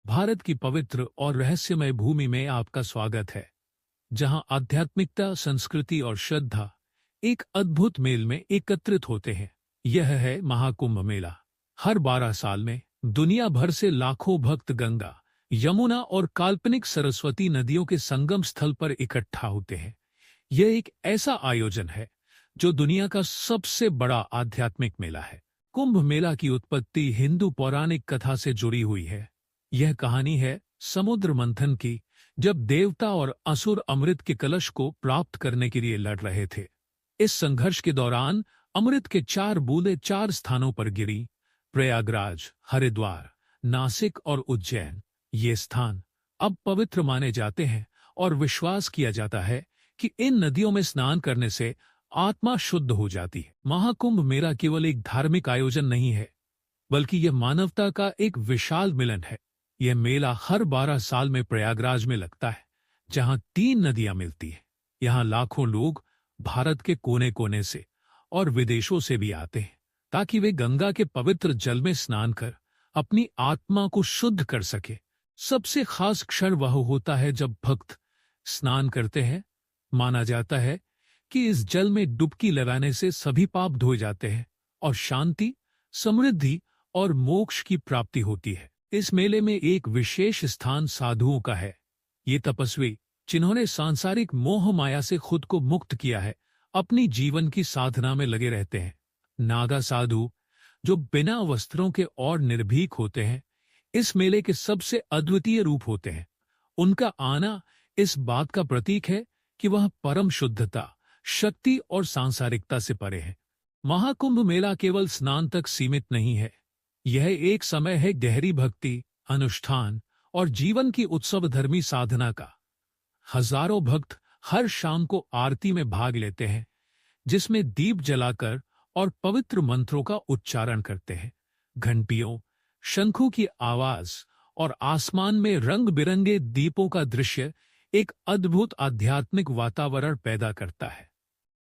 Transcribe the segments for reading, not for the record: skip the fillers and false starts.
भारत की पवित्र और रहस्यमय भूमि में आपका स्वागत है, जहां आध्यात्मिकता, संस्कृति और श्रद्धा एक अद्भुत मेल में एकत्रित होते हैं। यह है महाकुंभ मेला। हर 12 साल में दुनिया भर से लाखों भक्त गंगा, यमुना और काल्पनिक सरस्वती नदियों के संगम स्थल पर इकट्ठा होते हैं। यह एक ऐसा आयोजन है जो दुनिया का सबसे बड़ा आध्यात्मिक मेला है। कुंभ मेला की उत्पत्ति हिंदू पौराणिक कथा से जुड़ी हुई है। यह कहानी है समुद्र मंथन की, जब देवता और असुर अमृत के कलश को प्राप्त करने के लिए लड़ रहे थे। इस संघर्ष के दौरान अमृत के 4 बूंदें 4 स्थानों पर गिरी: प्रयागराज, हरिद्वार, नासिक और उज्जैन। ये स्थान अब पवित्र माने जाते हैं और विश्वास किया जाता है कि इन नदियों में स्नान करने से आत्मा शुद्ध हो जाती है। महाकुंभ मेला केवल एक धार्मिक आयोजन नहीं है, बल्कि यह मानवता का एक विशाल मिलन है। यह मेला हर 12 साल में प्रयागराज में लगता है, जहां 3 नदियां मिलती हैं। यहां लाखों लोग भारत के कोने कोने से और विदेशों से भी आते हैं, ताकि वे गंगा के पवित्र जल में स्नान कर अपनी आत्मा को शुद्ध कर सके। सबसे खास क्षण वह होता है जब भक्त स्नान करते हैं। माना जाता है कि इस जल में डुबकी लगाने से सभी पाप धोए जाते हैं और शांति, समृद्धि और मोक्ष की प्राप्ति होती है। इस मेले में एक विशेष स्थान साधुओं का है। ये तपस्वी, जिन्होंने सांसारिक मोह माया से खुद को मुक्त किया है, अपनी जीवन की साधना में लगे रहते हैं। नागा साधु, जो बिना वस्त्रों के और निर्भीक होते हैं, इस मेले के सबसे अद्वितीय रूप होते हैं। उनका आना इस बात का प्रतीक है कि वह परम शुद्धता, शक्ति और सांसारिकता से परे है। महाकुंभ मेला केवल स्नान तक सीमित नहीं है। यह एक समय है गहरी भक्ति, अनुष्ठान और जीवन की उत्सवधर्मी साधना का। हजारों भक्त हर शाम को आरती में भाग लेते हैं, जिसमें दीप जलाकर और पवित्र मंत्रों का उच्चारण करते हैं। घंटियों, शंखों की आवाज और आसमान में रंग बिरंगे दीपों का दृश्य एक अद्भुत आध्यात्मिक वातावरण पैदा करता है।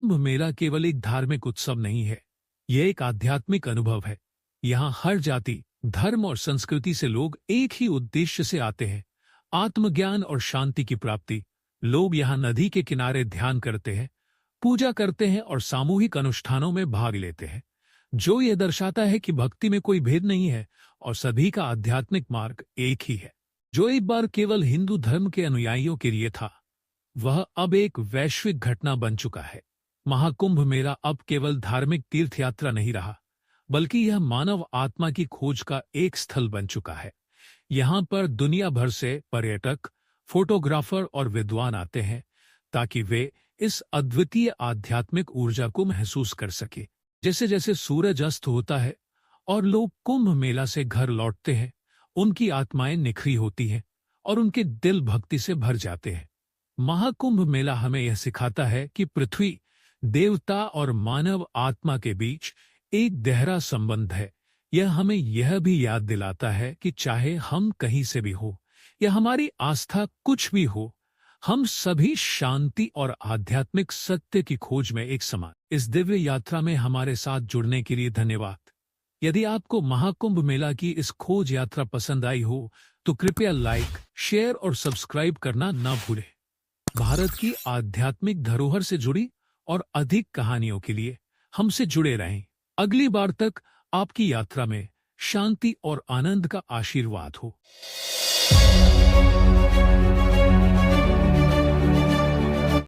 कुंभ मेला केवल एक धार्मिक उत्सव नहीं है, यह एक आध्यात्मिक अनुभव है। यहाँ हर जाति, धर्म और संस्कृति से लोग एक ही उद्देश्य से आते हैं: आत्मज्ञान और शांति की प्राप्ति। लोग यहाँ नदी के किनारे ध्यान करते हैं, पूजा करते हैं और सामूहिक अनुष्ठानों में भाग लेते हैं, जो यह दर्शाता है कि भक्ति में कोई भेद नहीं है और सभी का आध्यात्मिक मार्ग एक ही है। जो एक बार केवल हिंदू धर्म के अनुयायियों के लिए था, वह अब एक वैश्विक घटना बन चुका है। महाकुंभ मेला अब केवल धार्मिक तीर्थयात्रा नहीं रहा, बल्कि यह मानव आत्मा की खोज का एक स्थल बन चुका है। यहाँ पर दुनिया भर से पर्यटक, फोटोग्राफर और विद्वान आते हैं, ताकि वे इस अद्वितीय आध्यात्मिक ऊर्जा को महसूस कर सके। जैसे जैसे सूरज अस्त होता है और लोग कुंभ मेला से घर लौटते हैं, उनकी आत्माएं निखरी होती हैं और उनके दिल भक्ति से भर जाते हैं। महाकुंभ मेला हमें यह सिखाता है कि पृथ्वी, देवता और मानव आत्मा के बीच एक गहरा संबंध है। यह हमें यह भी याद दिलाता है कि चाहे हम कहीं से भी हो या हमारी आस्था कुछ भी हो, हम सभी शांति और आध्यात्मिक सत्य की खोज में एक समान। इस दिव्य यात्रा में हमारे साथ जुड़ने के लिए धन्यवाद। यदि आपको महाकुंभ मेला की इस खोज यात्रा पसंद आई हो, तो कृपया लाइक, शेयर और सब्सक्राइब करना न भूलें। भारत की आध्यात्मिक धरोहर से जुड़ी और अधिक कहानियों के लिए हमसे जुड़े रहें। अगली बार तक आपकी यात्रा में शांति और आनंद का आशीर्वाद हो।